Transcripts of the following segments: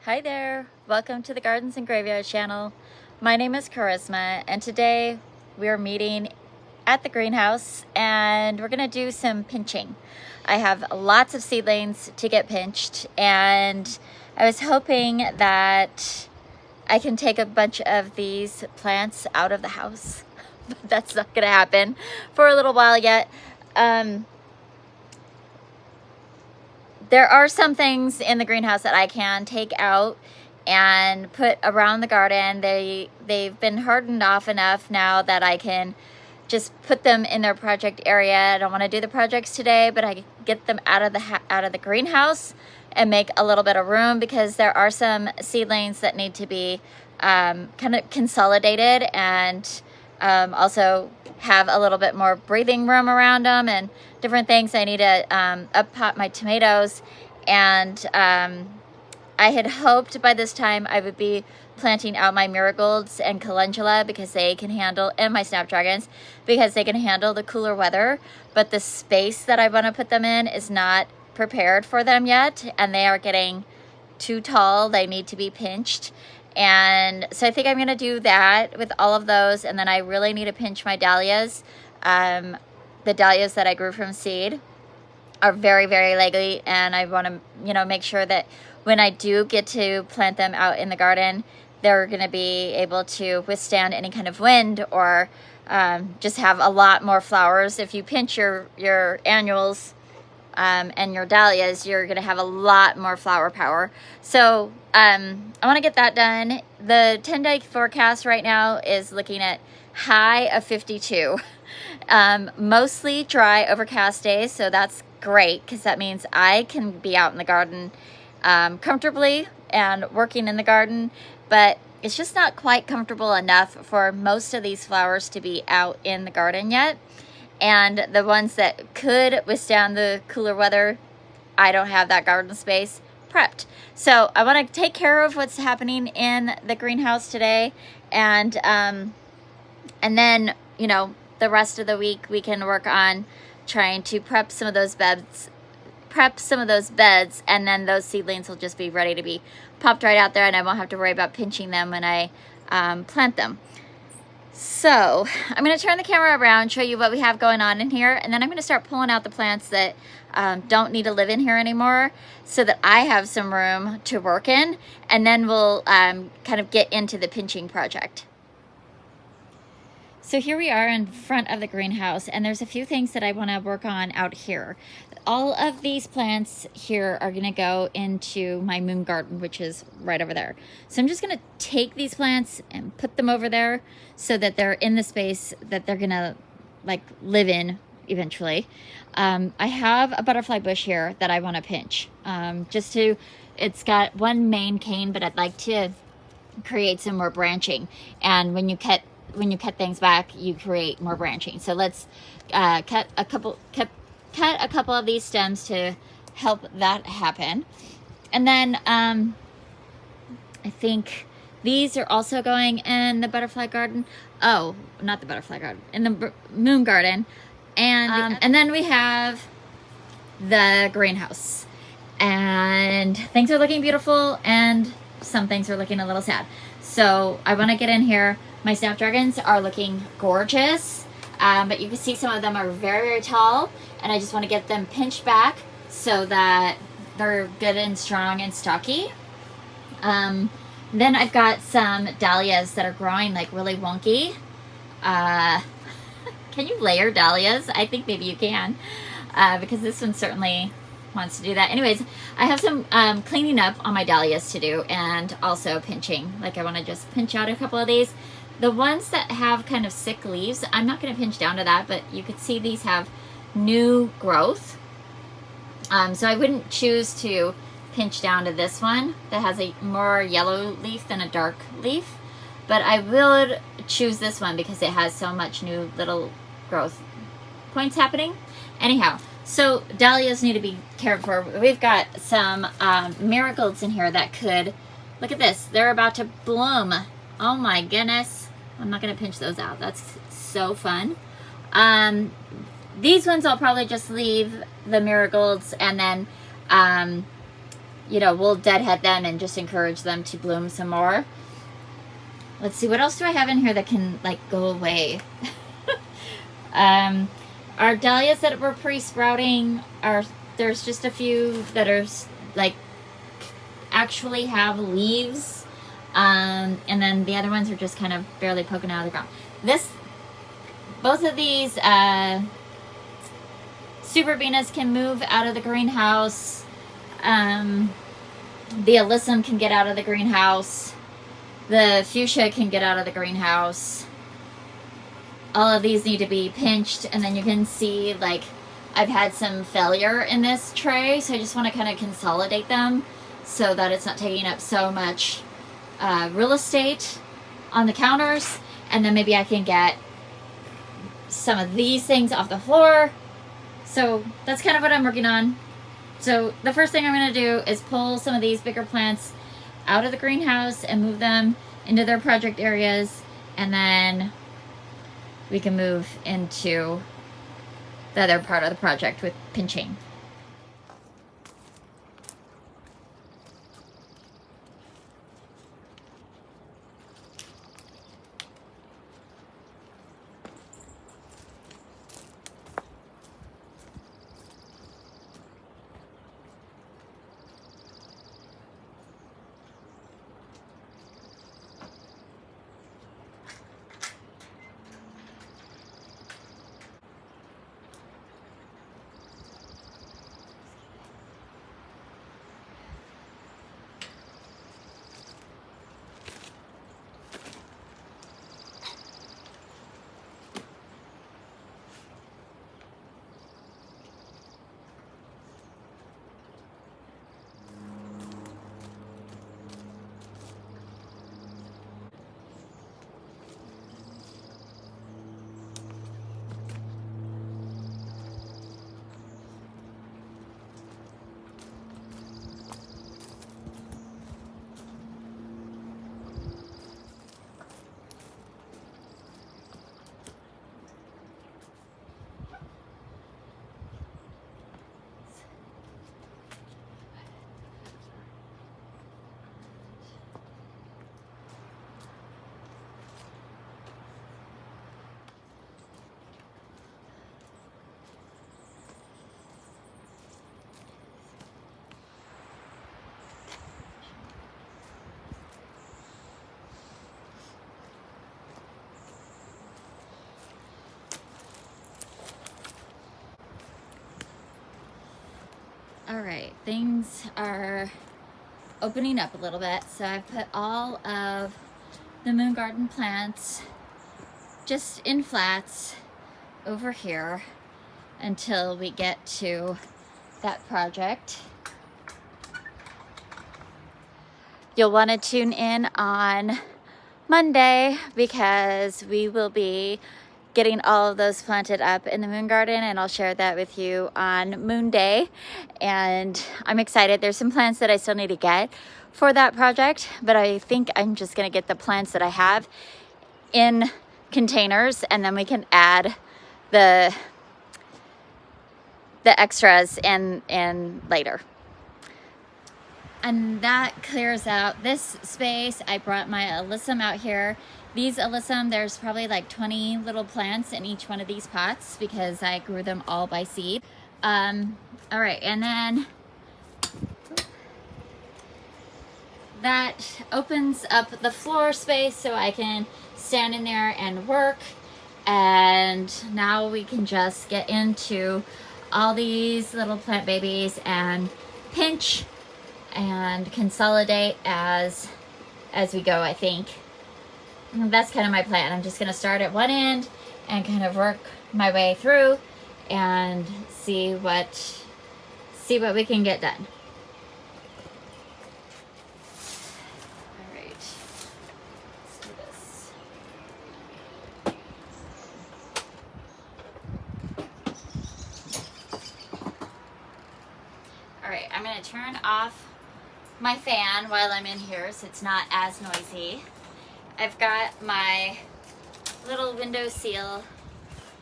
Hi there, welcome to the Gardens and Graveyard channel. My name is Charisma and today we're meeting at the greenhouse and we're gonna do some pinching. I have lots of seedlings to get pinched and I was hoping that I can take a bunch of these plants out of the house, but that's not gonna happen for a little while yet. There are some things in the greenhouse that I can take out and put around the garden. They've been hardened off enough now that I can just put them in their project area. I don't want to do the projects today, but I get them out of the greenhouse and make a little bit of room because there are some seedlings that need to be kind of consolidated and also have a little bit more breathing room around them and different things. I need to up pot my tomatoes, and I had hoped by this time I would be planting out my marigolds and calendula because they can handle, and my snapdragons, because they can handle the cooler weather, but the space that I want to put them in is not prepared for them yet, and they are getting too tall. They need to be pinched. And so I think I'm going to do that with all of those. And then I really need to pinch my dahlias. The dahlias that I grew from seed are very, very leggy. And I want to, make sure that when I do get to plant them out in the garden, they're going to be able to withstand any kind of wind or just have a lot more flowers. If you pinch your annuals and your dahlias, you're going to have a lot more flower power. So I want to get that done. The 10-day forecast right now is looking at high of 52. Mostly dry, overcast days, so that's great because that means I can be out in the garden comfortably and working in the garden, but it's just not quite comfortable enough for most of these flowers to be out in the garden yet. And the ones that could withstand the cooler weather, I don't have that garden space prepped. So I want to take care of what's happening in the greenhouse today, and then the rest of the week we can work on trying to prep some of those beds, and then those seedlings will just be ready to be popped right out there, and I won't have to worry about pinching them when I plant them. So I'm going to turn the camera around, show you what we have going on in here, and then I'm going to start pulling out the plants that don't need to live in here anymore so that I have some room to work in, and then we'll kind of get into the pinching project. So here we are in front of the greenhouse, and there's a few things that I want to work on out here. All of these plants here are going to go into my moon garden, which is right over there. So I'm just going to take these plants and put them over there so that they're in the space that they're going to live in eventually. I have a butterfly bush here that I want to pinch. It's got one main cane, but I'd like to create some more branching. And when you cut things back, you create more branching. So let's cut a couple of these stems to help that happen. And then I think these are also going in the butterfly garden. Oh, not the butterfly garden, in the moon garden. And then we have the greenhouse. And things are looking beautiful and some things are looking a little sad. So I want to get in here. My snapdragons are looking gorgeous, but you can see some of them are very, very tall, and I just want to get them pinched back so that they're good and strong and stocky. Then I've got some dahlias that are growing really wonky. Can you layer dahlias? I think maybe you can, because this one certainly wants to do that. Anyways, I have some cleaning up on my dahlias to do, and also pinching. I want to just pinch out a couple of these. The ones that have kind of sick leaves, I'm not going to pinch down to that, but you could see these have new growth. So I wouldn't choose to pinch down to this one that has a more yellow leaf than a dark leaf, but I would choose this one because it has so much new little growth points happening. Anyhow, so dahlias need to be cared for. We've got some marigolds in here that could, look at this, they're about to bloom. Oh my goodness. I'm not going to pinch those out. That's so fun. These ones I'll probably just leave the marigolds, and then you know, we'll deadhead them and just encourage them to bloom some more. Let's see, what else do I have in here that can like go away? Our dahlias that were pre-sprouting there's just a few that are like actually have leaves, and then the other ones are just kind of barely poking out of the ground. Both of these super Venus can move out of the greenhouse. The alyssum can get out of the greenhouse. The fuchsia can get out of the greenhouse. All of these need to be pinched, and then you can see like I've had some failure in this tray, so I just want to kind of consolidate them so that it's not taking up so much real estate on the counters. And then maybe I can get some of these things off the floor. So that's kind of what I'm working on. So the first thing I'm going to do is pull some of these bigger plants out of the greenhouse and move them into their project areas, and then we can move into the other part of the project with pinching. All right, things are opening up a little bit. So I've put all of the moon garden plants just in flats over here until we get to that project. You'll want to tune in on Monday because we will be getting all of those planted up in the moon garden, and I'll share that with you on Moon Day. And I'm excited. There's some plants that I still need to get for that project, but I think I'm just gonna get the plants that I have in containers, and then we can add the extras in later. And that clears out this space. I brought my alyssum out here. These alyssum, there's probably like 20 little plants in each one of these pots because I grew them all by seed. All right, and then that opens up the floor space so I can stand in there and work. And now we can just get into all these little plant babies and pinch and consolidate as we go, I think. And that's kind of my plan. I'm just going to start at one end and kind of work my way through and see what we can get done. All right, let's do this. All right, I'm going to turn off my fan while I'm in here so it's not as noisy. I've got my little window seal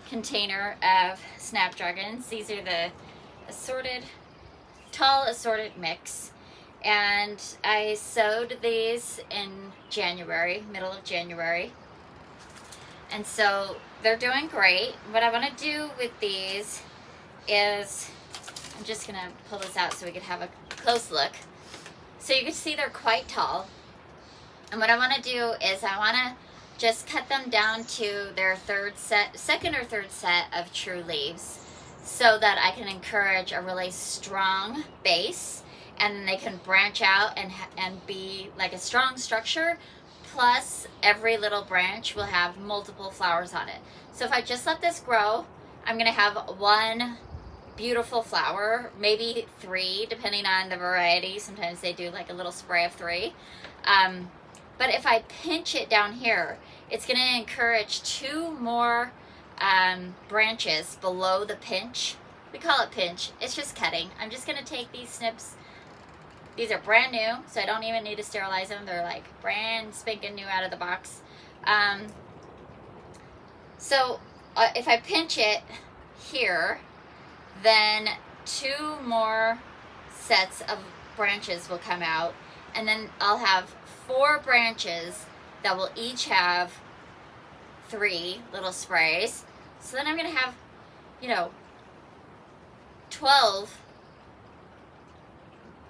container of Snapdragons. These are the tall assorted mix. And I sowed these in January, middle of January. And so they're doing great. What I want to do with these is, I'm just going to pull this out so we can have a close look. So you can see they're quite tall. And what I want to do is I want to just cut them down to their second or third set of true leaves, so that I can encourage a really strong base, and then they can branch out and be like a strong structure. Plus, every little branch will have multiple flowers on it. So if I just let this grow, I'm going to have one beautiful flower, maybe 3, depending on the variety. Sometimes they do like a little spray of 3. But if I pinch it down here, it's going to encourage 2 more branches below the pinch. We call it pinch. It's just cutting. I'm just going to take these snips. These are brand new, so I don't even need to sterilize them. They're like brand spanking new out of the box. So if I pinch it here, then 2 more sets of branches will come out, and then I'll have 4 branches that will each have 3 little sprays. So then I'm going to have, 12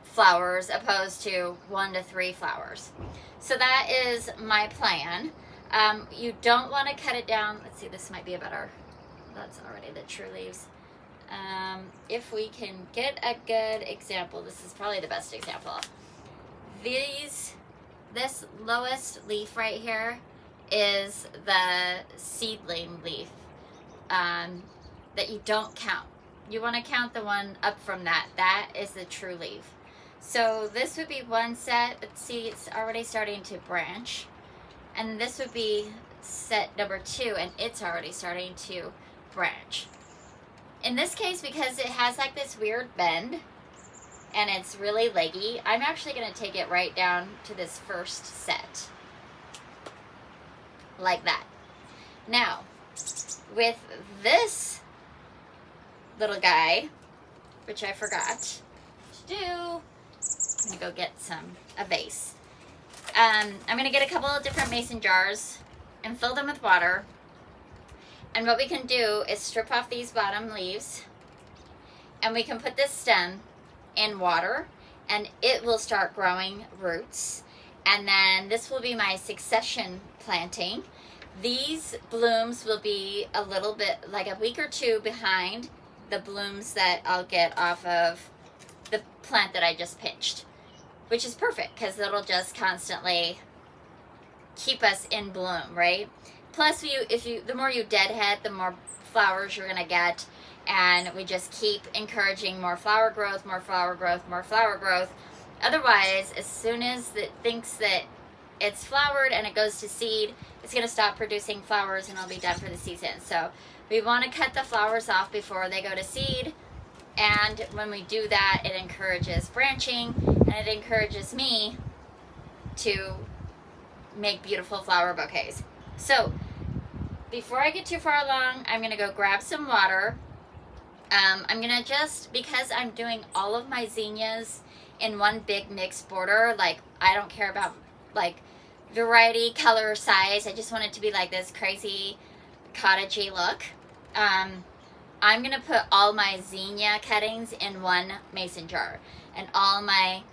flowers opposed to 1 to 3 flowers. So that is my plan. You don't want to cut it down. Let's see, this might be a better, that's already the true leaves. If we can get a good example, this is probably the best example. This lowest leaf right here is the seedling leaf that you don't count. You want to count the one up from that. That is the true leaf. So this would be 1 set, but see, it's already starting to branch. And this would be set number 2, and it's already starting to branch. In this case, because it has like this weird bend and it's really leggy, I'm actually going to take it right down to this first set. Like that. Now, with this little guy, which I forgot to do, I'm going to go get a vase. I'm going to get a couple of different mason jars and fill them with water. And what we can do is strip off these bottom leaves, and we can put this stem in water, and it will start growing roots. And then this will be my succession planting. These blooms will be a little bit, like a week or 2 behind the blooms that I'll get off of the plant that I just pinched, which is perfect because it'll just constantly keep us in bloom, right? Plus, the more you deadhead, the more flowers you're gonna get, and we just keep encouraging more flower growth, more flower growth, more flower growth. Otherwise, as soon as it thinks that it's flowered and it goes to seed, it's gonna stop producing flowers and it'll be done for the season. So we want to cut the flowers off before they go to seed, and when we do that, it encourages branching, and it encourages me to make beautiful flower bouquets. So before I get too far along, I'm going to go grab some water. I'm going to just, because I'm doing all of my zinnias in one big mixed border, like I don't care about like variety, color, size. I just want it to be like this crazy cottagey look. I'm going to put all my zinnia cuttings in one mason jar, and all my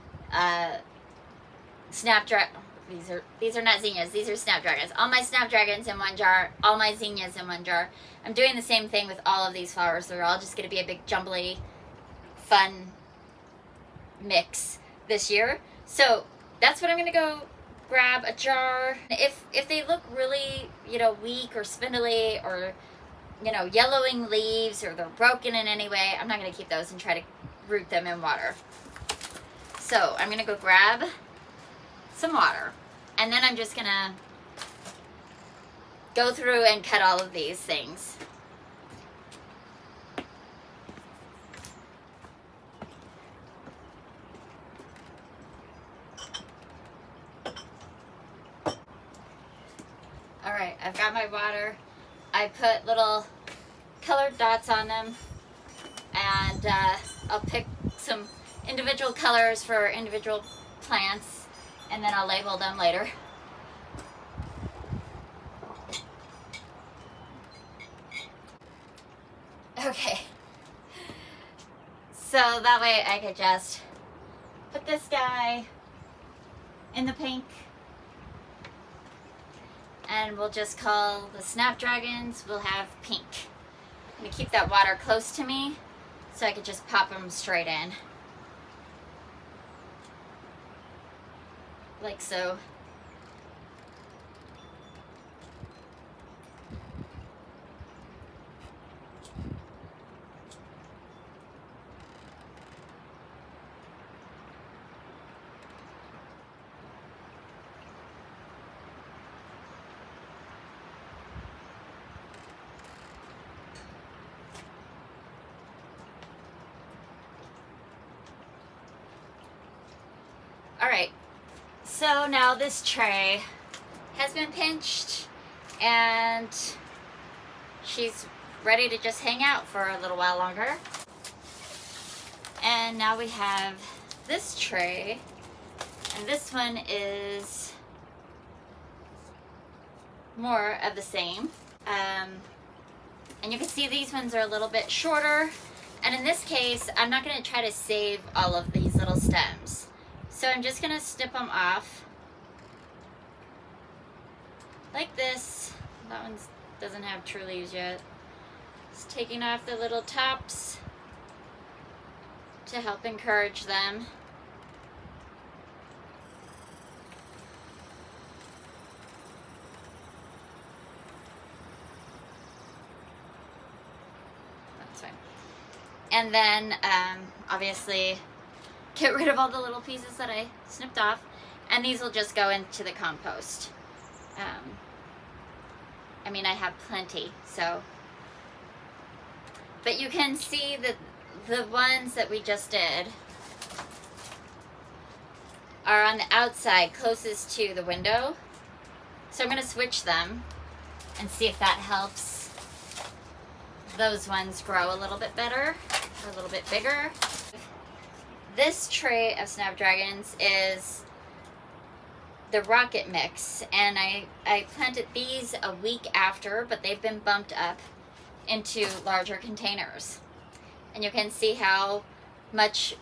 Snapdragon, these are not zinnias, these are Snapdragons. All my Snapdragons in one jar, all my zinnias in one jar. I'm doing the same thing with all of these flowers. They're all just going to be a big jumbly, fun mix this year. So that's what I'm going to go grab a jar. If they look really, weak or spindly or, yellowing leaves, or they're broken in any way, I'm not going to keep those and try to root them in water. So I'm going to go grab some water, and then I'm just going to go through and cut all of these things. All right, I've got my water. I put little colored dots on them, and I'll pick some individual colors for individual plants, and then I'll label them later. Okay, so that way I could just put this guy in the pink, and we'll just call the Snapdragons, we'll have pink. I'm gonna keep that water close to me so I could just pop them straight in. Like so. Alright, so now this tray has been pinched and she's ready to just hang out for a little while longer. And now we have this tray, and this one is more of the same. And you can see these ones are a little bit shorter, and in this case I'm not going to try to save all of these little stems. So I'm just going to snip them off like this. That one doesn't have true leaves yet. Just taking off the little tops to help encourage them. That's fine. And then obviously get rid of all the little pieces that I snipped off, and these will just go into the compost. I mean, I have plenty, so. But you can see that the ones that we just did are on the outside closest to the window. So I'm going to switch them and see if that helps those ones grow a little bit better, or a little bit bigger. This tray of Snapdragons is the rocket mix, and I planted these a week after, but they've been bumped up into larger containers. And you can see how much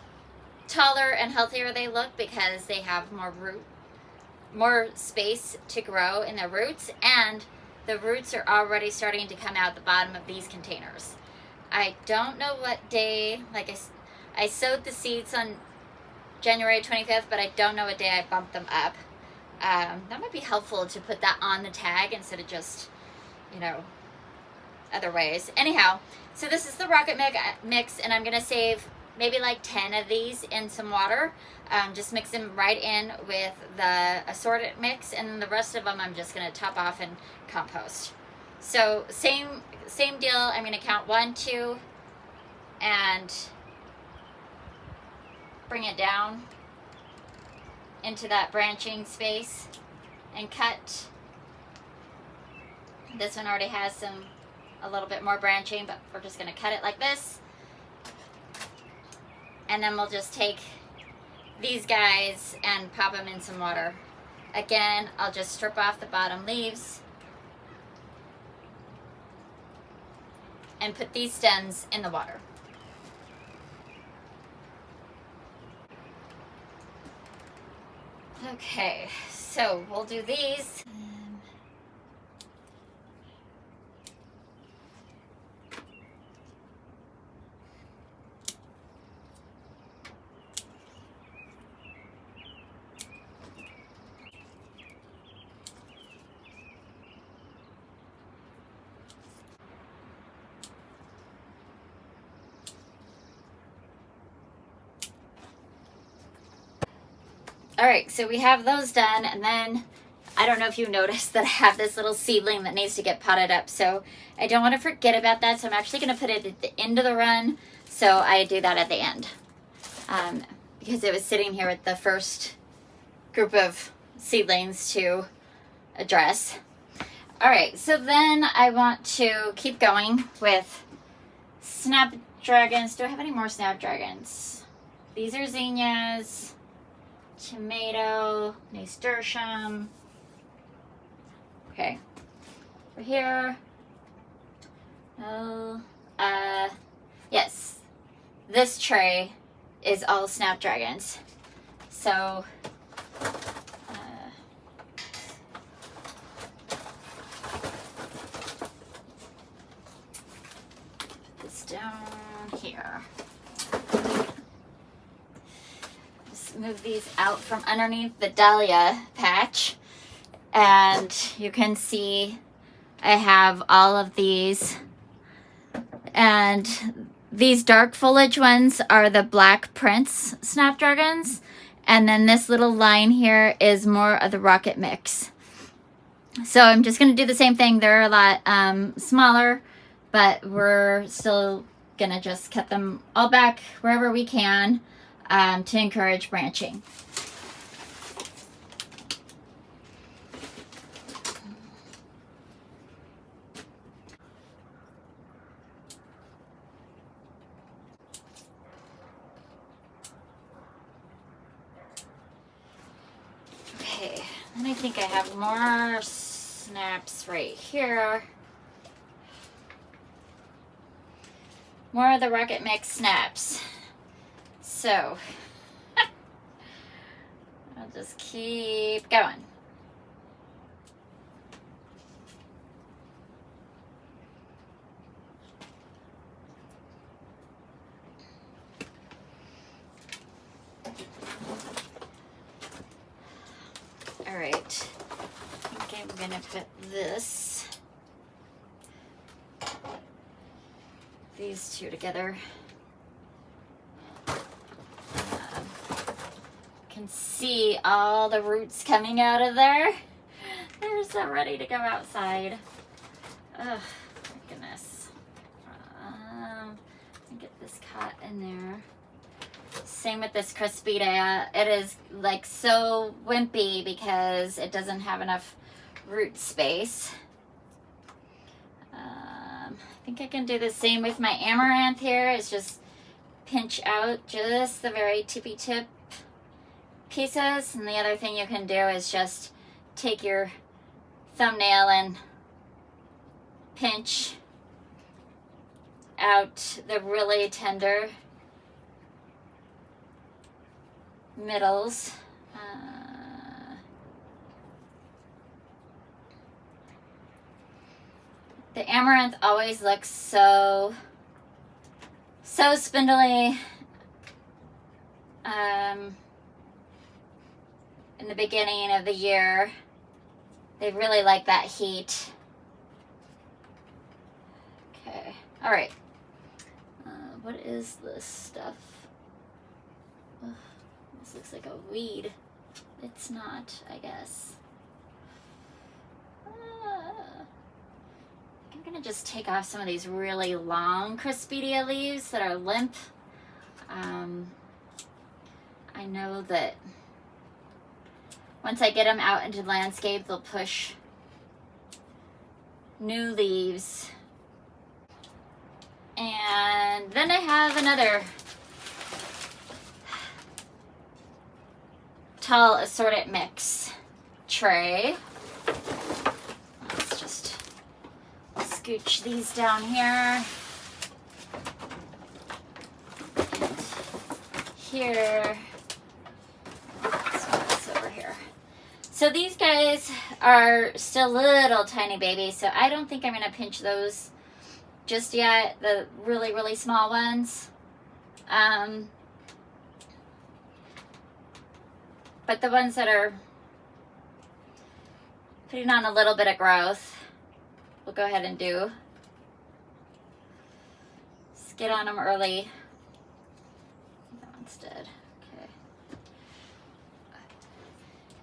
taller and healthier they look because they have more space to grow in their roots, and the roots are already starting to come out the bottom of these containers. I don't know what day, like I sowed the seeds on January 25th, but I don't know what day I bumped them up. That might be helpful to put that on the tag instead of just, you know, other ways. Anyhow, so this is the rocket mix, and I'm going to save maybe like 10 of these in some water. Just mix them right in with the assorted mix, and then the rest of them I'm just going to top off and compost. So same deal. I'm going to count 1, 2, and bring it down into that branching space and cut. This one already has a little bit more branching, but we're just going to cut it like this. And then we'll just take these guys and pop them in some water. Again, I'll just strip off the bottom leaves and put these stems in the water. Okay, so we'll do these. All right, so we have those done, and then I don't know if you noticed that I have this little seedling that needs to get potted up, so I don't want to forget about that, so I'm actually going to put it at the end of the run, so I do that at the end, because it was sitting here with the first group of seedlings to address. All right, so then I want to keep going with Snapdragons. Do I have any more Snapdragons? these are zinnias, tomato, nasturtium. Okay, over here. Oh, yes, this tray is all Snapdragons. So, put this down here. Just move these out from underneath the dahlia patch. And you can see I have all of these. And these dark foliage ones are the Black Prince Snapdragons. And then this little line here is more of the Rocket Mix. So I'm just going to do the same thing. They're a lot smaller, but we're still going to just cut them all back wherever we can to encourage branching. Okay, and I think I have more snaps right here. More of the Rocket Mix snaps. So, I'll just keep going. All right, I think I'm gonna put these two together. Can see all the roots coming out of there. They're so ready to go outside. Oh my goodness. Get this caught in there. Same with this Crespida. It is like so wimpy because it doesn't have enough root space. I think I can do the same with my amaranth here. It's just pinch out just the very tippy tip pieces. And the other thing you can do is just take your thumbnail and pinch out the really tender middles. The amaranth always looks so spindly in the beginning of the year. They really like that heat. Okay, all right. What is this stuff? Ugh, this looks like a weed. It's not, I guess. I'm gonna just take off some of these really long Crespida leaves that are limp. I know that once I get them out into the landscape, they'll push new leaves. And then I have another tall assorted mix tray. Let's just scooch these down here. And here. This over here. So these guys are still little tiny babies, so I don't think I'm going to pinch those just yet, the really, really small ones. But the ones that are putting on a little bit of growth, we'll go ahead and do. Just get on them early. That one's dead. Okay.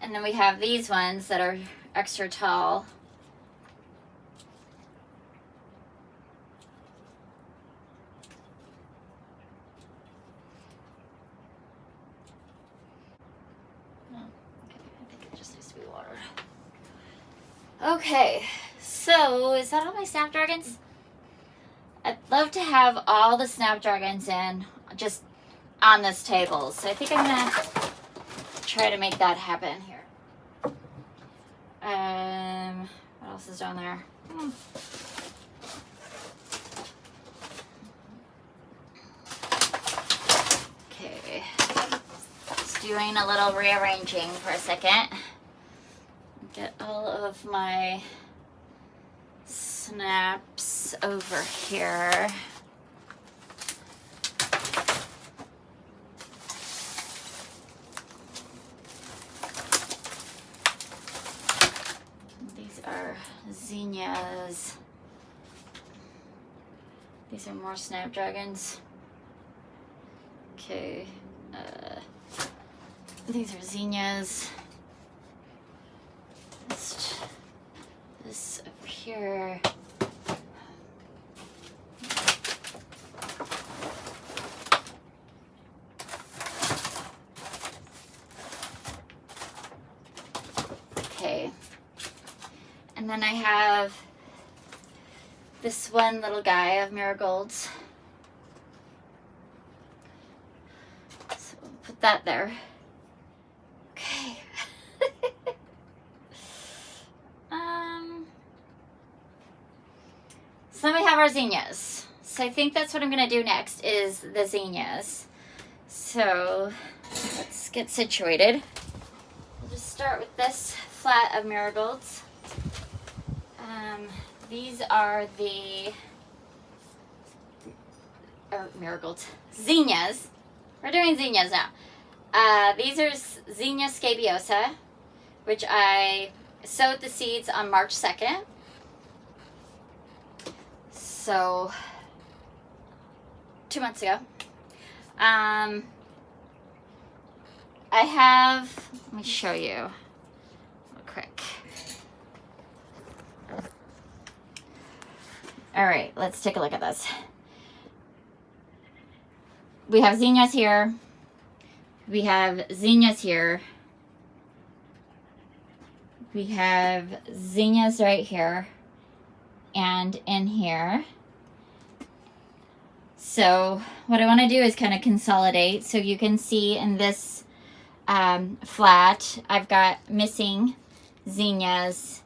And then we have these ones that are extra tall. Okay, so is that all my Snapdragons? I'd love to have all the Snapdragons in just on this table. So I think I'm gonna try to make that happen here. What else is down there? Okay, just doing a little rearranging for a second. Get all of my snaps over here. These are Zinnias. These are more Snapdragons. Okay, these are Zinnias. This over here. Okay, and then I have this one little guy of marigolds. So we'll put that there. Okay. So then we have our zinnias. So I think that's what I'm gonna do next is the zinnias. So let's get situated. We'll just start with this flat of marigolds. These are the marigolds, zinnias. We're doing zinnias now. These are Zinnia scabiosa, which I sowed the seeds on March 2nd. So 2 months ago. I have, let me show you real quick. All right, let's take a look at this. We have zinnias here. We have zinnias here. We have zinnias right here and in here. So what I want to do is kind of consolidate. So you can see in this flat, I've got missing zinnias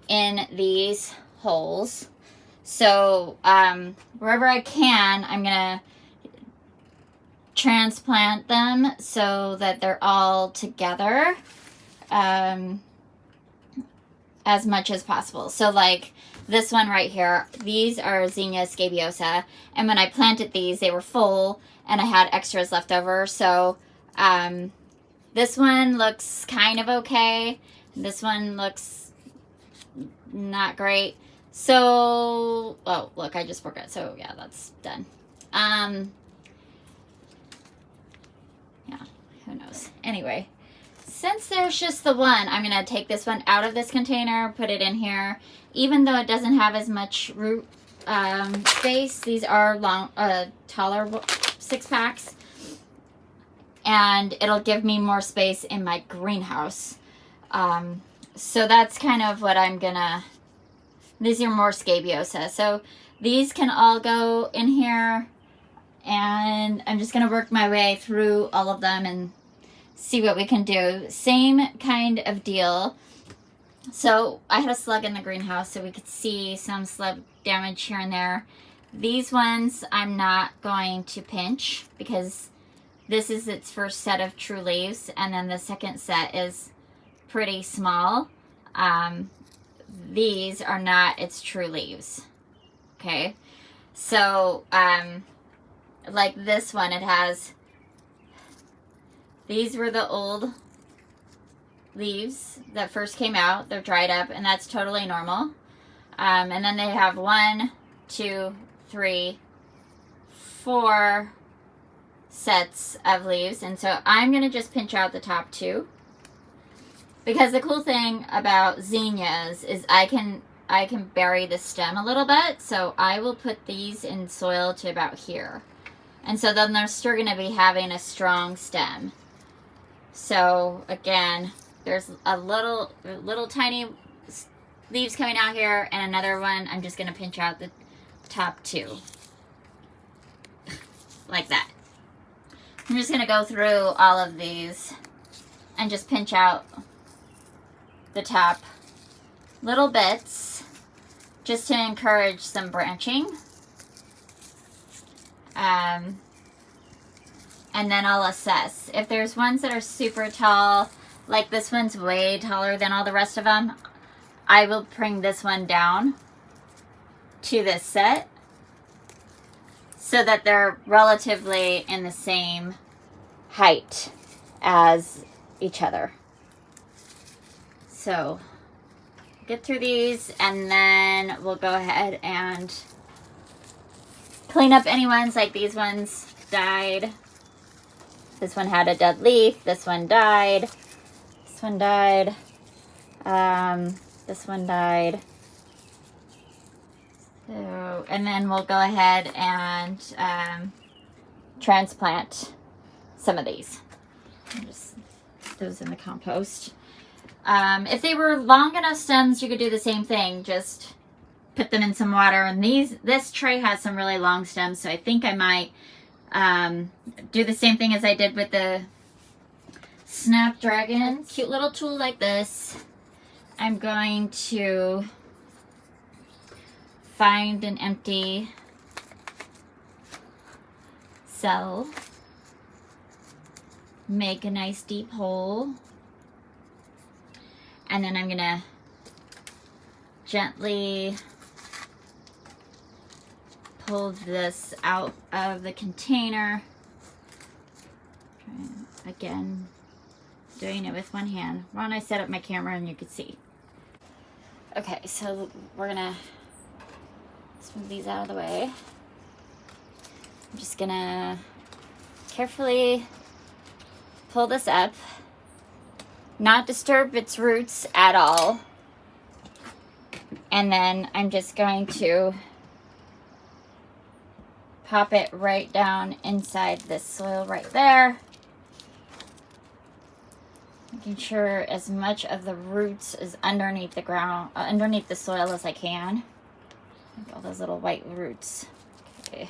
in these holes. So wherever I can, I'm going to transplant them so that they're all together as much as possible. So like this one right here, these are Zinnia scabiosa, and when I planted these, they were full and I had extras left over. So this one looks kind of okay. This one looks not great. So, oh, look, I just forgot. So yeah, that's done. Yeah, who knows? Anyway, since there's just the one, I'm going to take this one out of this container, put it in here. Even though it doesn't have as much root space, these are long, taller 6-packs. And it'll give me more space in my greenhouse. So that's kind of what I'm going to... These are more scabiosa. So these can all go in here. And I'm just going to work my way through all of them and see what we can do. Same kind of deal. So I had a slug in the greenhouse, so we could see some slug damage here and there. These ones I'm not going to pinch because this is its first set of true leaves. And then the second set is pretty small. These are not its true leaves. Okay. So, like this one, it has, these were the old leaves that first came out. They're dried up, and that's totally normal. And then they have 1, 2, 3, 4 sets of leaves. And so I'm going to just pinch out the top 2. Because the cool thing about zinnias is I can bury the stem a little bit. So I will put these in soil to about here. And so then they're still going to be having a strong stem. So again, there's a little tiny leaves coming out here, and another one I'm just going to pinch out the top 2. Like that. I'm just going to go through all of these and just pinch out the top little bits just to encourage some branching. And then I'll assess. If there's ones that are super tall, like this one's way taller than all the rest of them, I will bring this one down to this set so that they're relatively in the same height as each other. So get through these and then we'll go ahead and clean up any ones. Like these ones died. This one had a dead leaf. This one died. This one died. This one died. So, and then we'll go ahead and transplant some of these. Just those in the compost. If they were long enough stems, you could do the same thing. Just put them in some water. And this tray has some really long stems, so I think I might do the same thing as I did with the Snapdragon. Cute little tool like this. I'm going to find an empty cell, make a nice deep hole, and then I'm gonna gently pull this out of the container. Again, doing it with one hand. Why don't I set up my camera and you can see. Okay, so we're gonna move these out of the way. I'm just gonna carefully pull this up, not disturb its roots at all. And then I'm just going to pop it right down inside this soil right there. Making sure as much of the roots is underneath the ground, underneath the soil as I can. All those little white roots. Okay.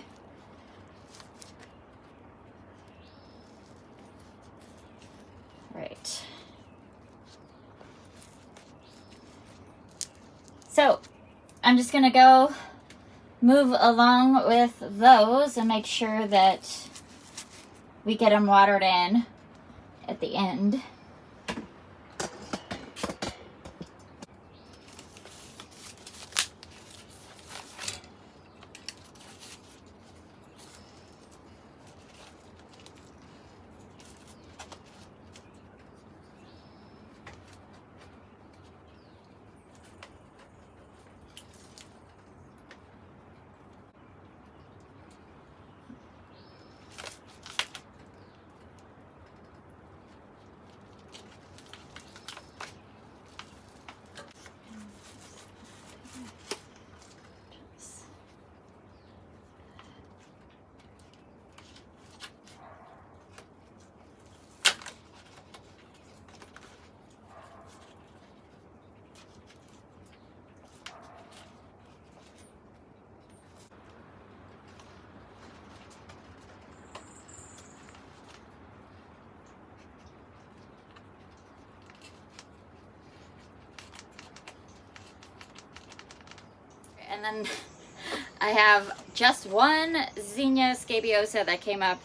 Right. So I'm just gonna go move along with those and make sure that we get them watered in at the end. And then I have just one Zinnia scabiosa that came up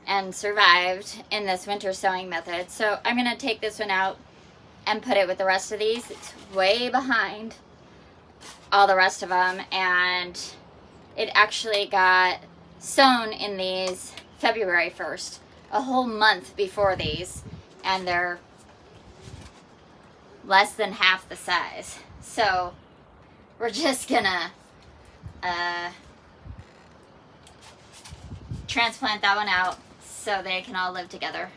and survived in this winter sowing method. So I'm going to take this one out and put it with the rest of these. It's way behind all the rest of them, and it actually got sown in these February 1st, a whole month before these, and they're less than half the size. So we're just gonna transplant that one out so they can all live together.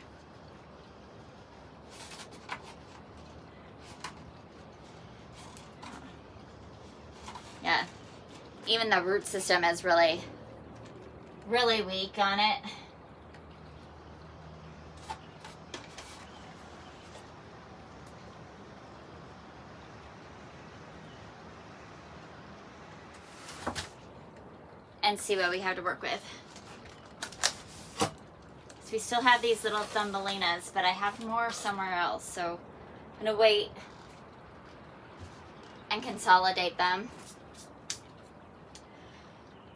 Yeah, even the root system is really, really weak on it. And see what we have to work with. we still have these little Thumbelinas, but I have more somewhere else, so I'm gonna wait and consolidate them.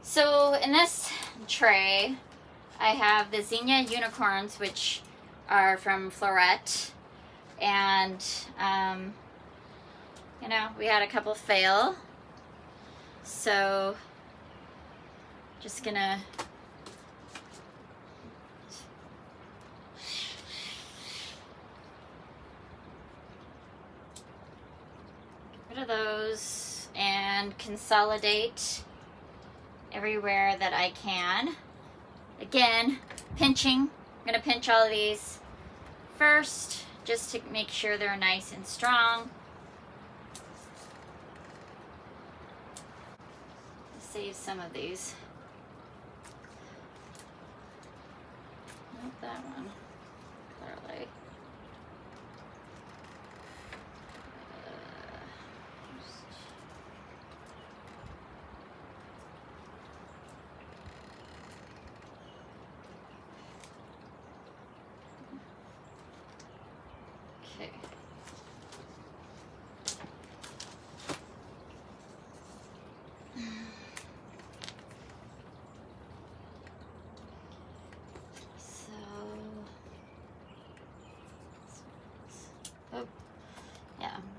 So in this tray, I have the Zinnia unicorns, which are from Floret, and you know, we had a couple fail, so just gonna get rid of those and consolidate everywhere that I can. Again, pinching. I'm gonna pinch all of these first just to make sure they're nice and strong. Save some of these. Not that one, clearly. Okay.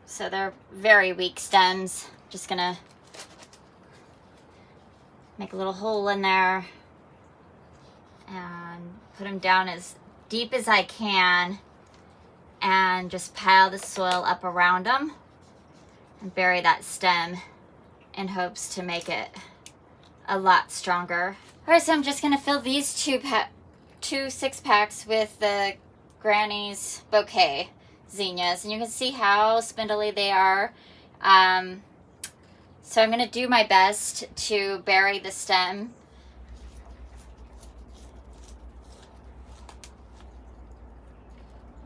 So they're very weak stems. Just gonna make a little hole in there and put them down as deep as I can and just pile the soil up around them and bury that stem in hopes to make it a lot stronger. All right, so I'm just gonna fill these two 6-packs with the Granny's Bouquet zinnias, and you can see how spindly they are. So I'm going to do my best to bury the stem.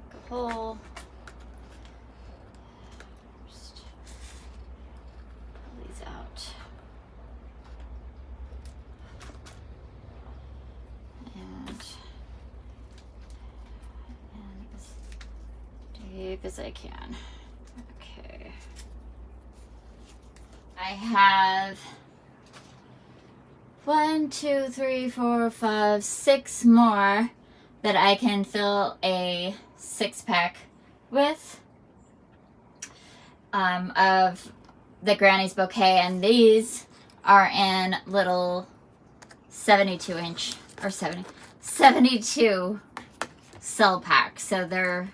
Make a hole. Just pull these out. And as deep as I can. Okay. I have 1, 2, 3, 4, 5, 6 more that I can fill a 6-pack with of the Granny's Bouquet, and these are in little 72-inch or 72 cell packs, so they're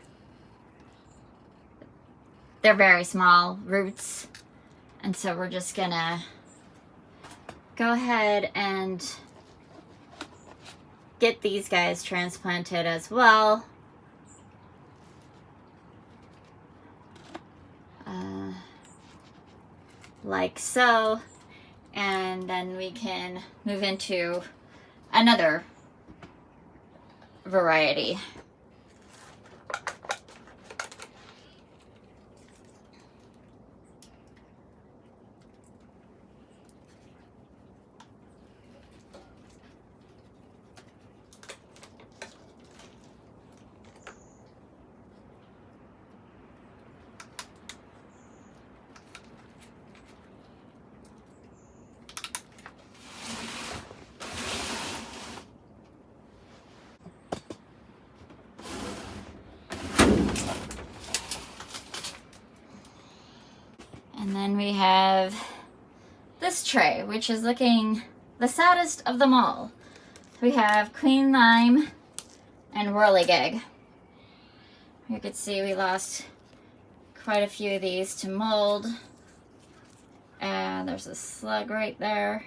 very small roots. And so we're just gonna go ahead and get these guys transplanted as well. Like so. And then we can move into another variety. And then we have this tray, which is looking the saddest of them all. We have Queen Lime and Whirligig. You can see we lost quite a few of these to mold. And there's a slug right there.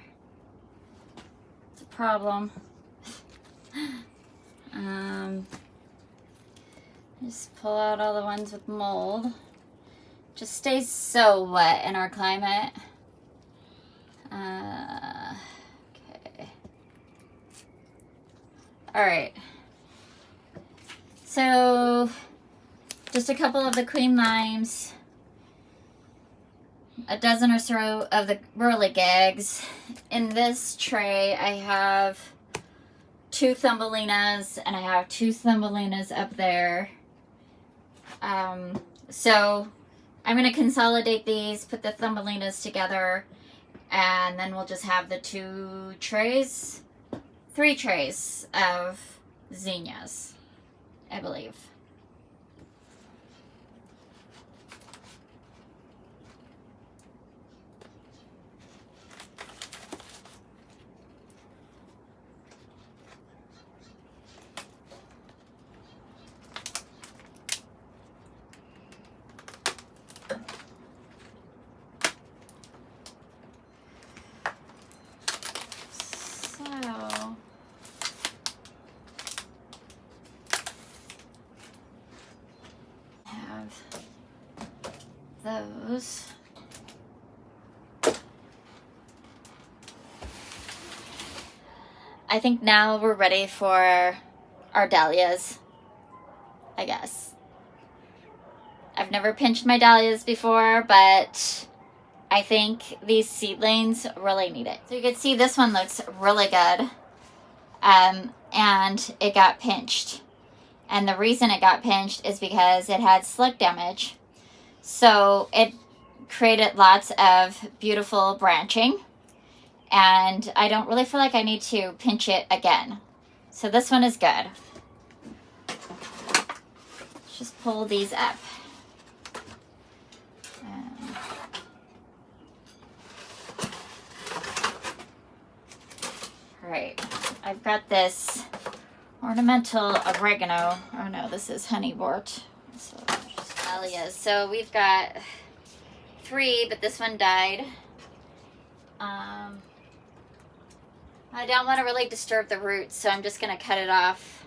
It's a problem. Just pull out all the ones with mold. Just stays so wet in our climate. Okay. All right. So just a couple of the Queen Limes, a dozen or so of the Whirligigs. In this tray, I have 2 Thumbelinas, and I have 2 Thumbelinas up there. So I'm going to consolidate these, put the Thumbelinas together, and then we'll just have the 3 trays of Zinnias, I believe. Those. I think now we're ready for our dahlias, I guess. I've never pinched my dahlias before, but I think these seedlings really need it. So you can see this one looks really good, and it got pinched. And the reason it got pinched is because it had slug damage. So it created lots of beautiful branching, and I don't really feel like I need to pinch it again. So this one is good. Let's just pull these up. All right, I've got this ornamental oregano. Oh no, this is honeywort. So just dahlias. So we've got 3, but this one died. I don't want to really disturb the roots, so I'm just going to cut it off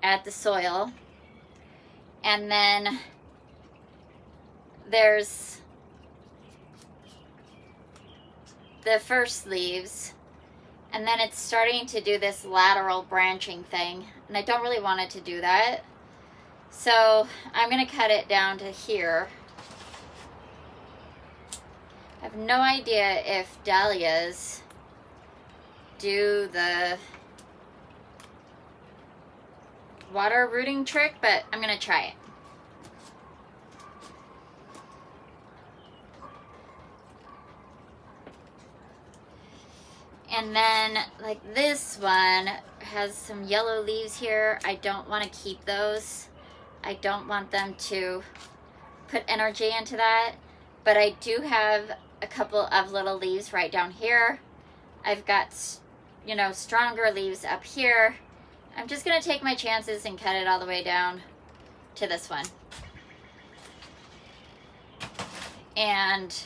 at the soil. And then there's the first leaves, and then it's starting to do this lateral branching thing, and I don't really want it to do that. So I'm going to cut it down to here. I have no idea if dahlias do the water rooting trick, but I'm going to try it. And then, like, this one has some yellow leaves here. I don't want to keep those. I don't want them to put energy into that. But I do have a couple of little leaves right down here. I've got, you know, stronger leaves up here. I'm just going to take my chances and cut it all the way down to this one. And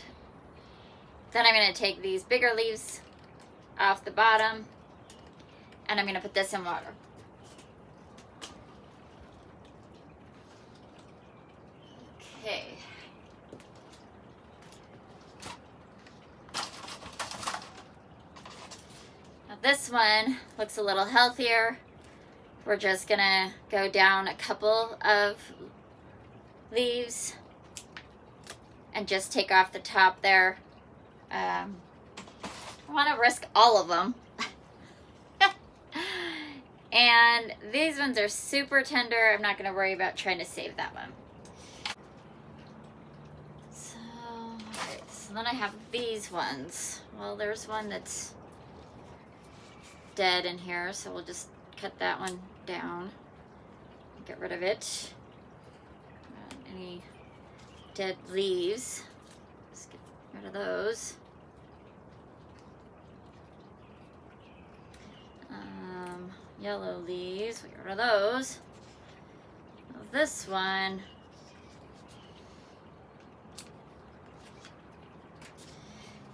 then I'm going to take these bigger leaves off the bottom, and I'm going to put this in water. Okay. Now this one looks a little healthier. We're just going to go down a couple of leaves and just take off the top there. I want to risk all of them. And these ones are super tender. I'm not going to worry about trying to save that one. So, alright, so then I have these ones. Well, there's one that's dead in here, so we'll just cut that one down. Get rid of it. Any dead leaves. Let's get rid of those. Yellow leaves, we get rid of those. This one,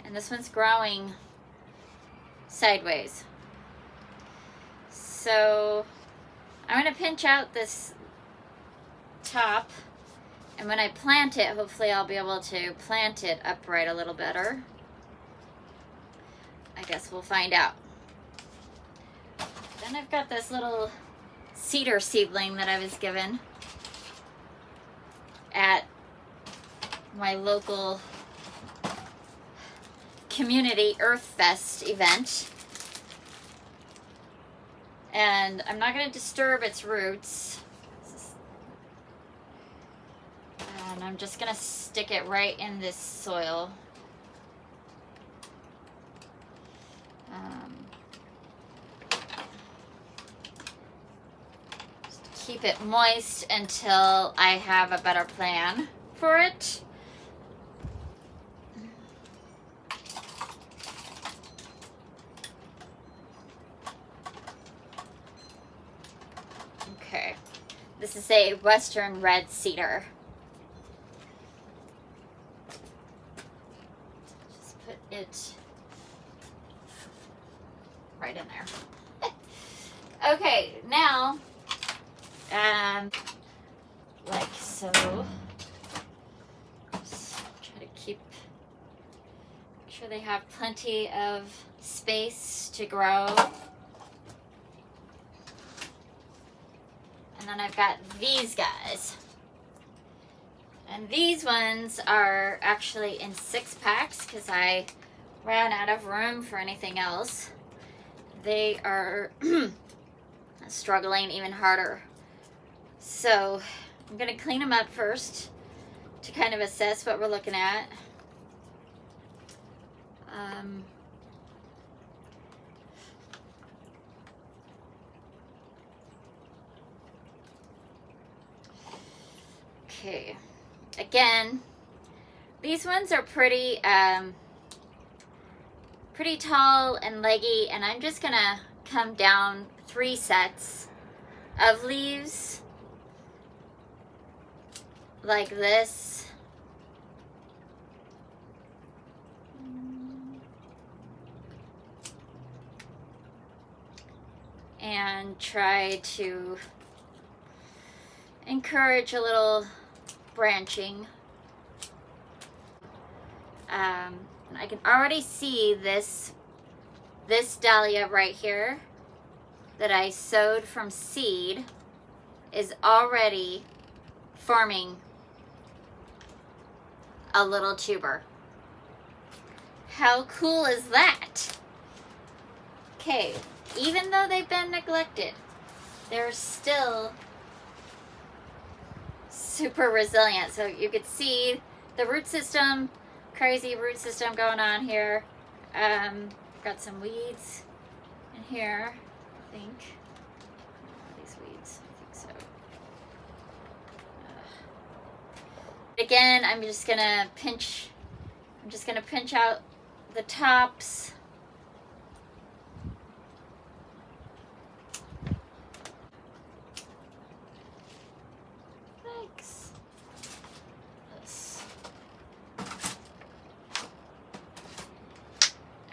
and this one's growing sideways. So I'm going to pinch out this top, and when I plant it, hopefully I'll be able to plant it upright a little better. I guess we'll find out. Then I've got this little cedar seedling that I was given at my local community Earth Fest event. And I'm not going to disturb its roots. And I'm just going to stick it right in this soil. Just keep it moist until I have a better plan for it. Okay, this is a Western red cedar. Just put it right in there. Okay, now, like so, just try to make sure they have plenty of space to grow. And then I've got these guys. And these ones are actually in 6-packs because I ran out of room for anything else. They are struggling even harder. So I'm going to clean them up first to kind of assess what we're looking at. Okay, again, these ones are pretty tall and leggy, and I'm just gonna come down 3 sets of leaves like this. And try to encourage a little branching. I can already see this dahlia right here that I sowed from seed is already forming a little tuber. How cool is that? Okay, even though they've been neglected, they're still super resilient. So you could see the root system, crazy root system going on here. Got some weeds in here, I think. These weeds, I think so. Again, I'm just gonna pinch out the tops.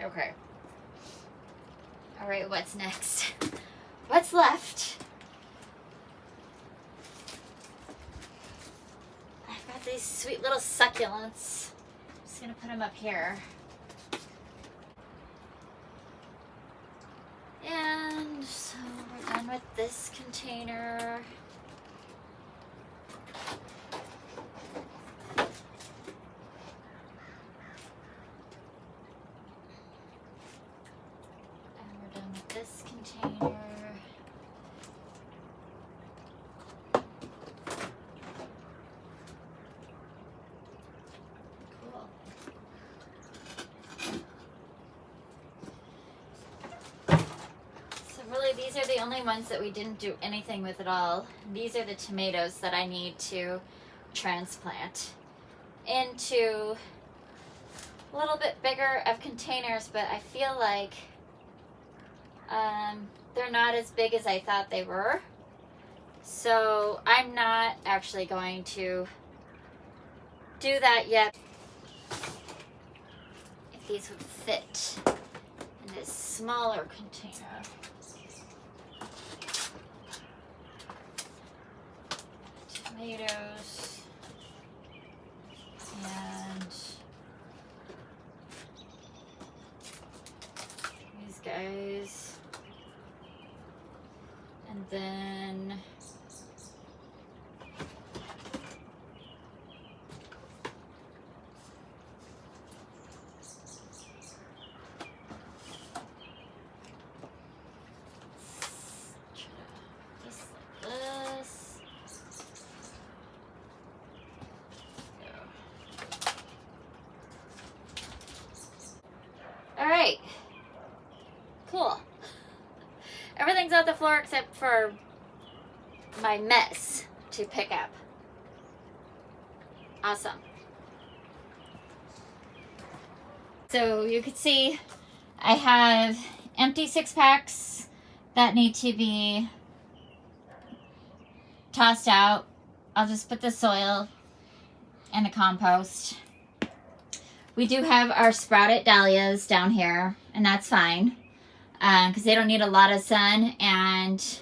Okay. All right, what's next? What's left? I've got these sweet little succulents. I'm just gonna put them up here. And so we're done with this container. This container. Cool. So really these are the only ones that we didn't do anything with at all. These are the tomatoes that I need to transplant into a little bit bigger of containers, but I feel like they're not as big as I thought they were. So I'm not actually going to do that yet. If these would fit in this smaller container. Tomatoes. And these guys. And then about the floor except for my mess to pick up. Awesome. So you can see I have empty 6-packs that need to be tossed out. I'll just put the soil and the compost. We do have our sprouted dahlias down here, and that's fine because they don't need a lot of sun and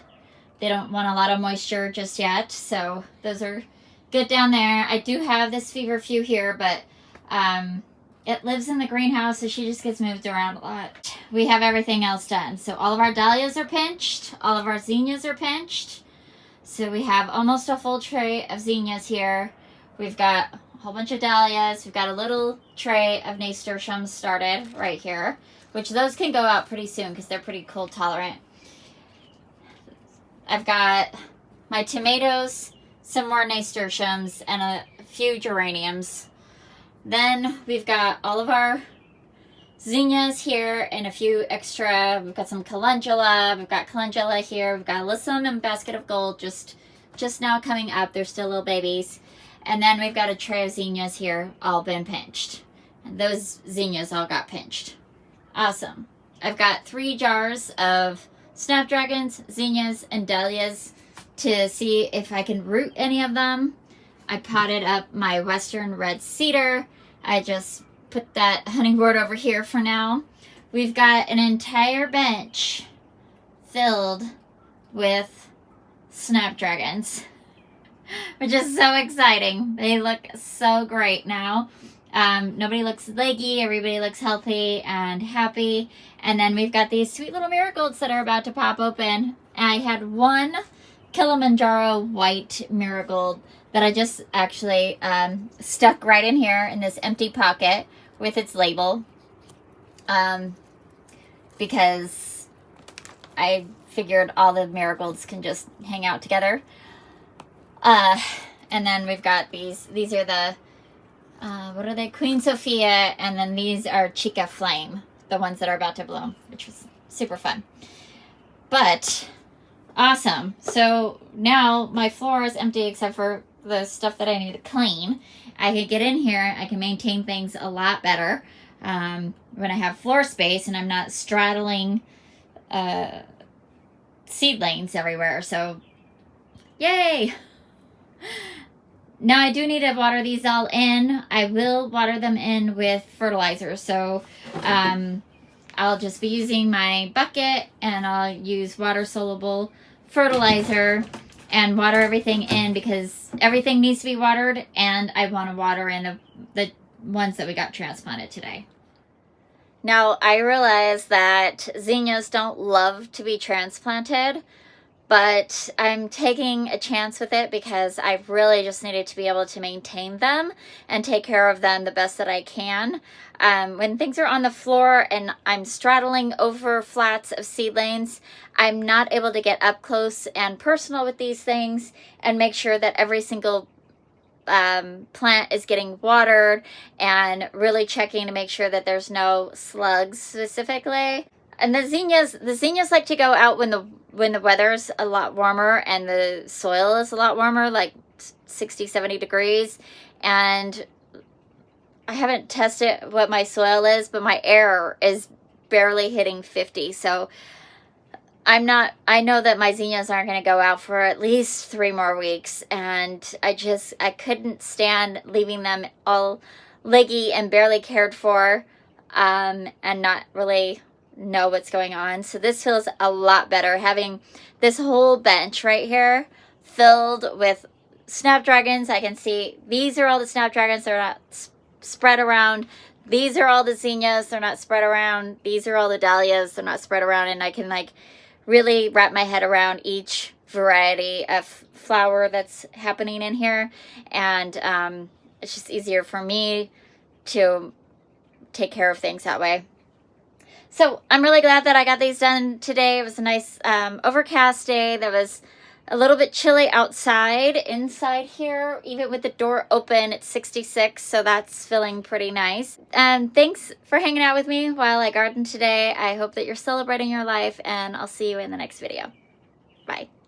they don't want a lot of moisture just yet. So those are good down there. I do have this feverfew here, but it lives in the greenhouse, so she just gets moved around a lot. We have everything else done. So all of our dahlias are pinched. All of our zinnias are pinched. So we have almost a full tray of zinnias here. We've got a whole bunch of dahlias. We've got a little tray of nasturtiums started right here, which those can go out pretty soon because they're pretty cold tolerant. I've got my tomatoes, some more nasturtiums, and a few geraniums. Then we've got all of our zinnias here and a few extra. We've got some calendula. We've got calendula here. We've got alyssum and basket of gold just now coming up. They're still little babies. And then we've got a tray of zinnias here, all been pinched. And those zinnias all got pinched. Awesome. I've got 3 jars of snapdragons, zinnias, and dahlias to see if I can root any of them. I potted up my western red cedar. I just put that honeywort over here for now. We've got an entire bench filled with snapdragons, which is so exciting. They look so great now. Nobody looks leggy. Everybody looks healthy and happy. And then we've got these sweet little marigolds that are about to pop open. I had one Kilimanjaro white marigold that I just actually stuck right in here in this empty pocket with its label because I figured all the marigolds can just hang out together. And then we've got these are the what are they, Queen Sophia, and then these are Chica Flame, the ones that are about to bloom, which was super fun. But awesome. So now my floor is empty except for the stuff that I need to clean. I can get in here. I can maintain things a lot better when I have floor space and I'm not straddling seedlings everywhere. So yay! Now I do need to water these all in. I will water them in with fertilizer. So I'll just be using my bucket and I'll use water soluble fertilizer and water everything in because everything needs to be watered, and I want to water in the ones that we got transplanted today. Now I realize that zinnias don't love to be transplanted, but I'm taking a chance with it because I really just needed to be able to maintain them and take care of them the best that I can. When things are on the floor and I'm straddling over flats of seedlings, I'm not able to get up close and personal with these things and make sure that every single plant is getting watered and really checking to make sure that there's no slugs specifically. And the zinnias like to go out when the weather's a lot warmer and the soil is a lot warmer, like 60, 70 degrees. And I haven't tested what my soil is, but my air is barely hitting 50. So I know that my zinnias aren't going to go out for at least 3 more weeks. And I couldn't stand leaving them all leggy and barely cared for and not really know what's going on. So this feels a lot better, having this whole bench right here filled with snapdragons. I can see these are all the snapdragons. They're not spread around. These are all the zinnias. They're not spread around. These are all the dahlias. They're not spread around. And I can like really wrap my head around each variety of flower that's happening in here. And it's just easier for me to take care of things that way. So I'm really glad that I got these done today. It was a nice overcast day. That was a little bit chilly outside. Inside here, even with the door open, it's 66, so that's feeling pretty nice. Thanks for hanging out with me while I garden today. I hope that you're celebrating your life, and I'll see you in the next video. Bye.